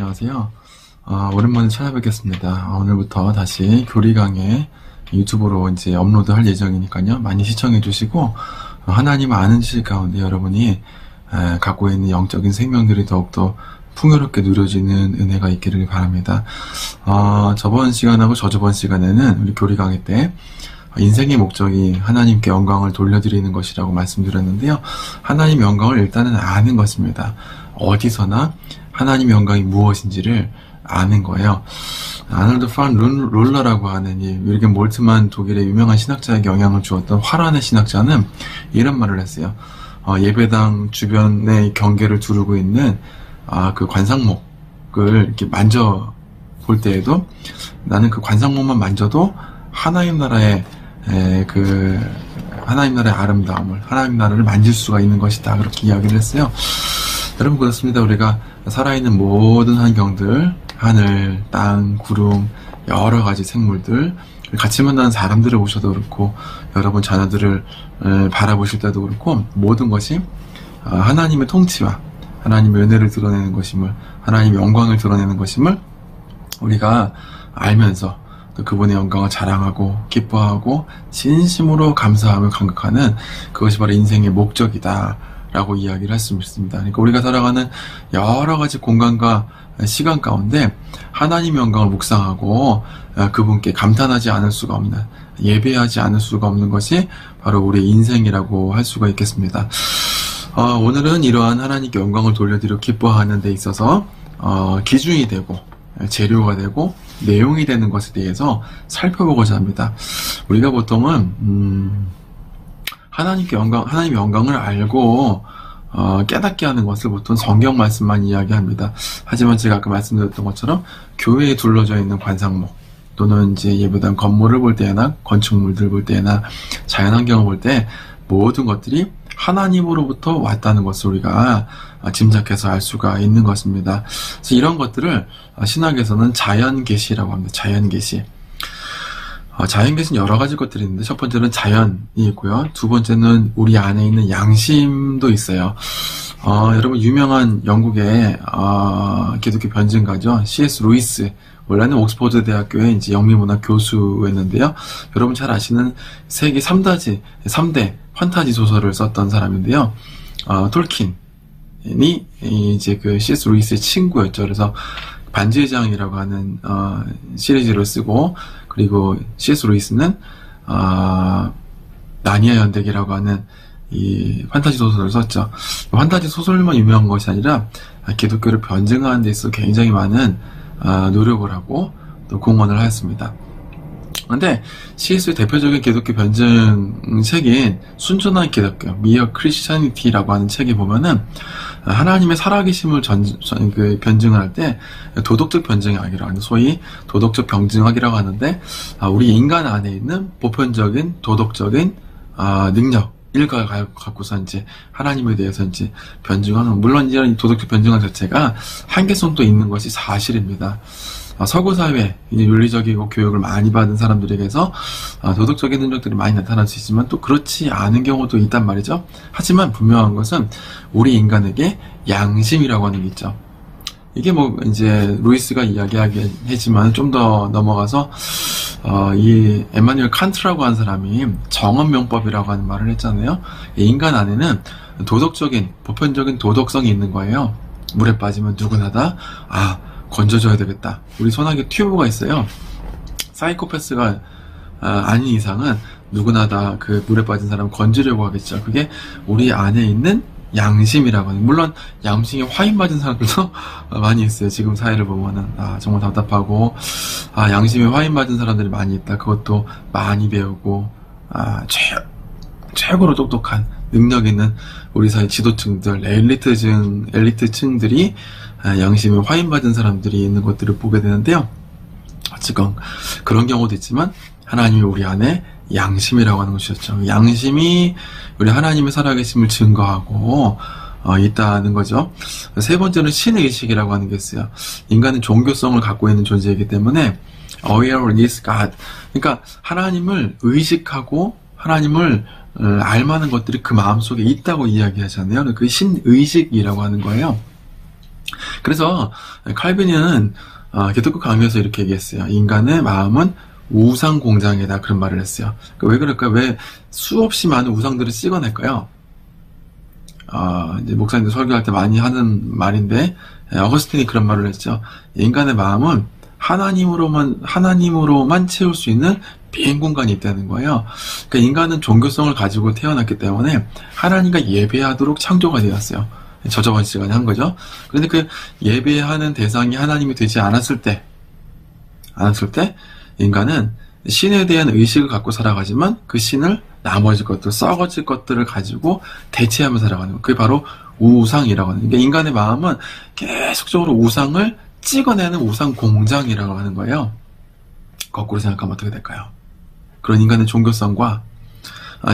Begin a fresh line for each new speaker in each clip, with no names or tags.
안녕하세요. 오랜만에 찾아뵙겠습니다. 오늘부터 다시 교리 강의 유튜브로 이제 업로드 할 예정이니까요. 많이 시청해 주시고, 하나님 아는 실 가운데 여러분이 갖고 있는 영적인 생명들이 더욱더 풍요롭게 누려지는 은혜가 있기를 바랍니다. 저번 시간하고 저저번 시간에는 우리 교리 강의 때 인생의 목적이 하나님께 영광을 돌려드리는 것이라고 말씀드렸는데요. 하나님 영광을 일단은 아는 것입니다. 어디서나 하나님 영광이 무엇인지를 아는 거예요. 아놀드 판 롤러라고 하는 이 윌겐 몰트만 독일의 유명한 신학자에게 영향을 주었던 화란의 신학자는 이런 말을 했어요. 예배당 주변의 경계를 두르고 있는 그 관상목을 이렇게 만져볼 때에도 나는 그 관상목만 만져도 하나님 나라의 하나님 나라의 아름다움을, 하나님 나라를 만질 수가 있는 것이다. 그렇게 이야기를 했어요. 여러분, 그렇습니다. 우리가 살아있는 모든 환경들, 하늘, 땅, 구름, 여러 가지 생물들, 같이 만나는 사람들을 보셔도 그렇고, 여러분 자녀들을 바라보실 때도 그렇고, 모든 것이 하나님의 통치와 하나님의 은혜를 드러내는 것임을, 하나님의 영광을 드러내는 것임을 우리가 알면서 또 그분의 영광을 자랑하고 기뻐하고 진심으로 감사하며 감격하는 그것이 바로 인생의 목적이다 라고 이야기를 할 수 있습니다. 그러니까 우리가 살아가는 여러 가지 공간과 시간 가운데 하나님의 영광을 묵상하고 그분께 감탄하지 않을 수가 없는, 예배하지 않을 수가 없는 것이 바로 우리의 인생이라고 할 수가 있겠습니다. 오늘은 이러한 하나님께 영광을 돌려드리고 기뻐하는 데 있어서 기준이 되고 재료가 되고 내용이 되는 것에 대해서 살펴보고자 합니다. 우리가 보통은 하나님의 영광을 알고 깨닫게 하는 것을 보통 성경 말씀만 이야기합니다. 하지만 제가 아까 말씀드렸던 것처럼 교회에 둘러져 있는 관상목 또는 이제 예배당 건물을 볼 때나 건축물들 볼 때나 자연환경을 볼 때 모든 것들이 하나님으로부터 왔다는 것을 우리가 짐작해서 알 수가 있는 것입니다. 그래서 이런 것들을 신학에서는 자연계시라고 합니다. 자연계시. 자연계시는 여러 가지 것들이 있는데 첫 번째는 자연이 있고요. 두 번째는 우리 안에 있는 양심도 있어요. 여러분 유명한 영국의 기독교 변증가죠. C.S. 루이스. 원래는 옥스퍼드 대학교의 이제 영미문학 교수였는데요. 여러분 잘 아시는 세계 3대 판타지 소설을 썼던 사람인데요. 톨킨이 이제 그 C.S. 루이스의 친구였죠. 그래서 반지의 제왕이라고 하는 시리즈를 쓰고, 그리고 C.S. 루이스는 나니아 연대기라고 하는 이 판타지 소설을 썼죠. 판타지 소설만 유명한 것이 아니라 기독교를 변증하는 데 있어서 굉장히 많은 노력을 하고 또 공헌을 하였습니다. 그런데 C.S.의 대표적인 기독교 변증 책인 순전한 기독교, 미어 크리스천니티라고 하는 책에 보면은 하나님의 살아계심을 변증을 할 때 도덕적 변증학이라고 하는, 소위 도덕적 변증학이라고 하는데, 우리 인간 안에 있는 보편적인 도덕적인 능력 일과를 갖고서 이제 하나님에 대해서 이제 변증하는, 물론 이런 도덕적 변증학 자체가 한계성도 있는 것이 사실입니다. 서구 사회, 윤리적이고 교육을 많이 받은 사람들에게서 도덕적인 능력들이 많이 나타날 수 있지만 또 그렇지 않은 경우도 있단 말이죠. 하지만 분명한 것은 우리 인간에게 양심이라고 하는 게 있죠. 이게 뭐 이제 루이스가 이야기하긴 했지만 좀 더 넘어가서 이 에마뉴엘 칸트라고 하는 사람이 정언명법이라고 하는 말을 했잖아요. 인간 안에는 도덕적인, 보편적인 도덕성이 있는 거예요. 물에 빠지면 누구나 다 건져줘야 되겠다. 우리 손안에 튜브가 있어요. 사이코패스가 아닌 이상은 누구나 다 그 물에 빠진 사람을 건지려고 하겠죠. 그게 우리 안에 있는 양심이라고 하는, 물론 양심에 화인 맞은 사람들도 많이 있어요. 지금 사회를 보면은 정말 답답하고 양심에 화인 맞은 사람들이 많이 있다. 그것도 많이 배우고 최고로 똑똑한 능력 있는 우리 사회 지도층들, 엘리트층들이 양심에 화인받은 사람들이 있는 것들을 보게 되는데요. 지금 그런 경우도 있지만 하나님이 우리 안에 양심이라고 하는 것이었죠. 양심이 우리 하나님의 살아계심을 증거하고 있다는 거죠. 세 번째는 신의식이라고 하는 게 있어요. 인간은 종교성을 갖고 있는 존재이기 때문에 aware is God. 그러니까 하나님을 의식하고 하나님을 알만한 것들이 그 마음속에 있다고 이야기하잖아요. 그 신의식이라고 하는 거예요. 그래서 칼빈은 기독교 강의에서 이렇게 얘기했어요. 인간의 마음은 우상 공장이다, 그런 말을 했어요. 왜 그럴까요? 왜 수없이 많은 우상들을 찍어낼까요? 이제 목사님들 설교할 때 많이 하는 말인데, 어거스틴이 그런 말을 했죠. 인간의 마음은 하나님으로만 채울 수 있는 빈 공간이 있다는 거예요. 그러니까 인간은 종교성을 가지고 태어났기 때문에 하나님과 예배하도록 창조가 되었어요. 저번 시간에 한 거죠. 그런데 그 예배하는 대상이 하나님이 되지 않았을 때 인간은 신에 대한 의식을 갖고 살아가지만 그 신을 나머지 것들, 썩어질 것들을 가지고 대체하며 살아가는 거. 그게 바로 우상이라고 하는 거예요. 그러니까 인간의 마음은 계속적으로 우상을 찍어내는 우상 공장이라고 하는 거예요. 거꾸로 생각하면 어떻게 될까요? 그런 인간의 종교성과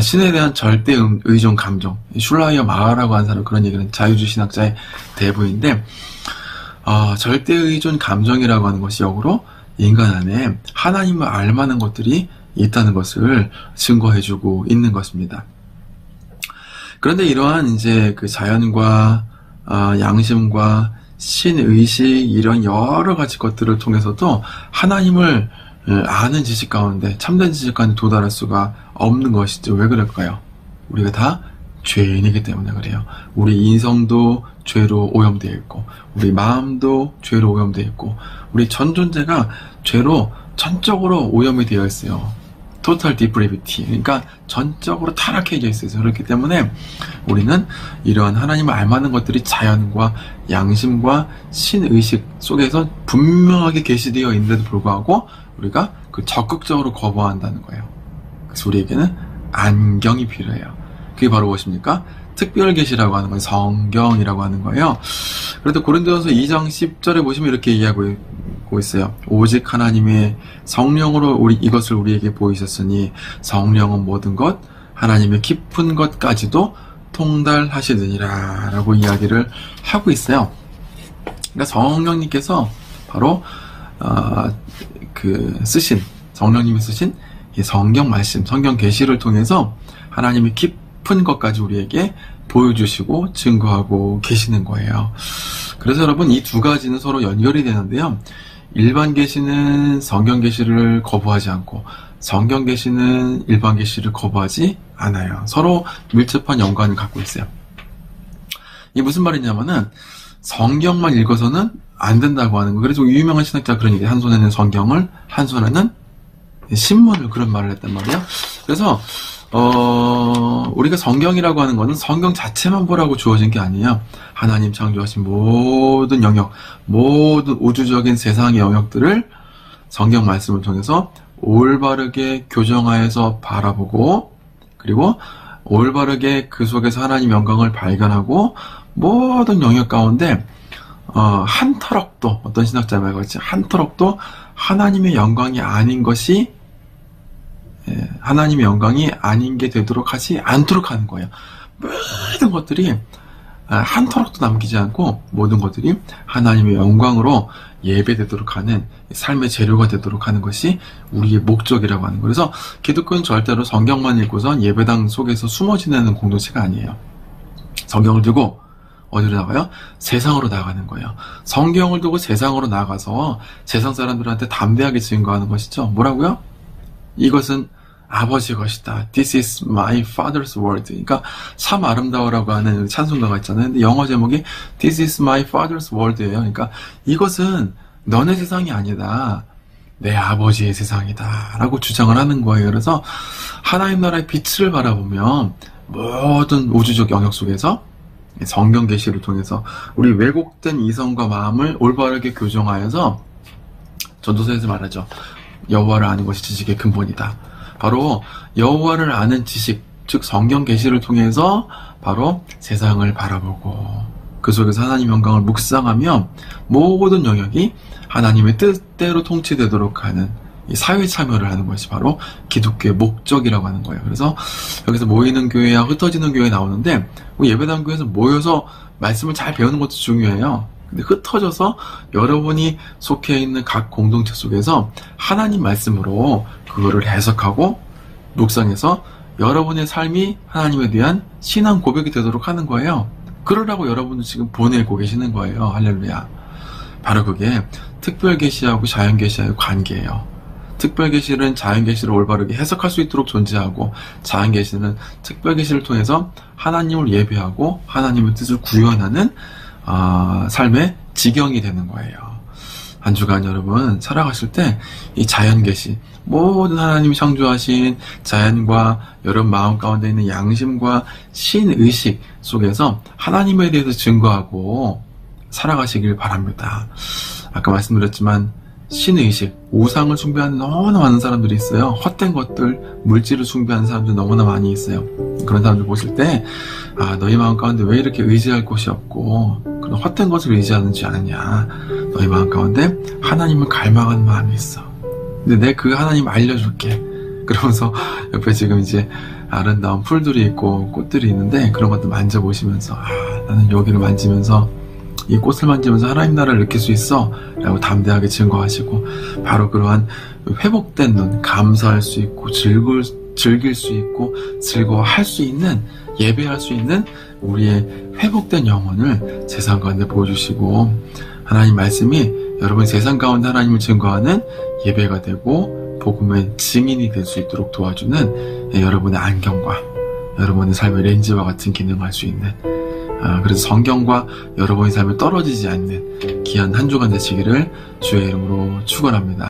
신에 대한 절대 의존 감정, 슐라이어 마하라고 하는 사람, 그런 얘기는 자유주의 신학자의 대부인데, 절대 의존 감정이라고 하는 것이 역으로 인간 안에 하나님을 알만한 것들이 있다는 것을 증거해주고 있는 것입니다. 그런데 이러한 이제 그 자연과 양심과 신의식, 이런 여러 가지 것들을 통해서도 하나님을 아는 지식 가운데, 참된 지식 가운데 도달할 수가 없는 것이죠. 왜 그럴까요? 우리가 다 죄인이기 때문에 그래요. 우리 인성도 죄로 오염되어 있고, 우리 마음도 죄로 오염되어 있고, 우리 전 존재가 죄로 전적으로 오염이 되어 있어요. 토탈 디프레비티. 그러니까 전적으로 타락해져 있어요. 그렇기 때문에 우리는 이러한 하나님을 알만한 것들이 자연과 양심과 신의식 속에서 분명하게 계시되어 있는데도 불구하고 우리가 그 적극적으로 거부한다는 거예요. 그래서 우리에게는 안경이 필요해요. 그게 바로 무엇입니까? 특별계시라고 하는 거예요. 성경이라고 하는 거예요. 그래도 고린도전서 2장 10절에 보시면 이렇게 얘기하고 있어요. 오직 하나님의 성령으로 이것을 우리에게 보이셨으니 성령은 모든 것, 하나님의 깊은 것까지도 통달하시느니라 라고 이야기를 하고 있어요. 그러니까 성령님께서 바로 성령님이 쓰신 이 성경 말씀, 성경 계시를 통해서 하나님의 깊은 것까지 우리에게 보여주시고 증거하고 계시는 거예요. 그래서 여러분, 이 두 가지는 서로 연결이 되는데요. 일반 계시는 성경 계시를 거부하지 않고 성경 계시는 일반 계시를 거부하지 않아요. 서로 밀접한 연관을 갖고 있어요. 이게 무슨 말이냐면은 성경만 읽어서는 안 된다고 하는 거예요. 그래서 유명한 신학자가 그런 얘기해요. 한 손에는 성경을, 한 손에는 신문을, 그런 말을 했단 말이에요. 그래서 우리가 성경이라고 하는 거는 성경 자체만 보라고 주어진 게 아니에요. 하나님 창조하신 모든 영역, 모든 우주적인 세상의 영역들을 성경 말씀을 통해서 올바르게 교정하여서 바라보고, 그리고 올바르게 그 속에서 하나님 영광을 발견하고, 모든 영역 가운데 한 터럭도, 어떤 신학자 말같이 한 터럭도 하나님의 영광이 아닌 것이, 하나님의 영광이 아닌 게 되도록 하지 않도록 하는 거예요. 모든 것들이 한 터럭도 남기지 않고 모든 것들이 하나님의 영광으로 예배되도록 하는 삶의 재료가 되도록 하는 것이 우리의 목적이라고 하는 거예요. 그래서 기독교는 절대로 성경만 읽고선 예배당 속에서 숨어 지내는 공동체가 아니에요. 성경을 두고 어디로 나가요? 세상으로 나가는 거예요. 성경을 두고 세상으로 나가서 세상 사람들한테 담대하게 증거하는 것이죠. 뭐라고요? 이것은 아버지의 것이다. This is my father's word. 그러니까 참 아름다워라고 하는 찬송가가 있잖아요. 근데 영어 제목이 This is my father's word예요. 그러니까 이것은 너네 세상이 아니다. 내 아버지의 세상이다. 라고 주장을 하는 거예요. 그래서 하나님 나라의 빛을 바라보면 모든 우주적 영역 속에서 성경 계시를 통해서 우리 왜곡된 이성과 마음을 올바르게 교정하여서, 전도서에서 말하죠. 여호와를 아는 것이 지식의 근본이다. 바로 여호와를 아는 지식, 즉 성경 계시를 통해서 바로 세상을 바라보고 그 속에서 하나님 영광을 묵상하며 모든 영역이 하나님의 뜻대로 통치되도록 하는 이 사회 참여를 하는 것이 바로 기독교의 목적이라고 하는 거예요. 그래서 여기서 모이는 교회와 흩어지는 교회 나오는데, 예배당 교회에서 모여서 말씀을 잘 배우는 것도 중요해요. 근데 흩어져서 여러분이 속해 있는 각 공동체 속에서 하나님 말씀으로 그거를 해석하고 묵상해서 여러분의 삶이 하나님에 대한 신앙 고백이 되도록 하는 거예요. 그러라고 여러분도 지금 보내고 계시는 거예요. 할렐루야. 바로 그게 특별 계시하고 자연 계시와의 관계예요. 특별 계시는 자연 계시를 올바르게 해석할 수 있도록 존재하고, 자연 계시는 특별 계시를 통해서 하나님을 예배하고 하나님의 뜻을 구현하는 삶의 지경이 되는 거예요. 한 주간 여러분 살아가실 때 이 자연 계시, 모든 하나님이 창조하신 자연과 여러분 마음 가운데 있는 양심과 신의식 속에서 하나님에 대해서 증거하고 살아가시길 바랍니다. 아까 말씀드렸지만 신의식, 우상을 숭배하는 너무나 많은 사람들이 있어요. 헛된 것들, 물질을 숭배하는 사람들 너무나 많이 있어요. 그런 사람들 보실 때 너희 마음 가운데 왜 이렇게 의지할 곳이 없고 그런 헛된 것을 의지하는지 아느냐. 너희 마음 가운데 하나님을 갈망하는 마음이 있어. 근데 내 그 하나님 알려줄게. 그러면서 옆에 지금 이제 아름다운 풀들이 있고 꽃들이 있는데 그런 것도 만져보시면서 나는 여기를 만지면서 이 꽃을 만지면서 하나님 나라를 느낄 수 있어 라고 담대하게 증거하시고, 바로 그러한 회복된 눈, 감사할 수 있고 즐길 수 있고 즐거워할 수 있는, 예배할 수 있는 우리의 회복된 영혼을 세상 가운데 보여주시고, 하나님 말씀이 여러분 세상 가운데 하나님을 증거하는 예배가 되고 복음의 증인이 될 수 있도록 도와주는 여러분의 안경과 여러분의 삶의 렌즈와 같은 기능을 할 수 있는, 그래서 성경과 여러분의 삶에 떨어지지 않는 귀한 한 주간 되시기를 주의 이름으로 축원합니다.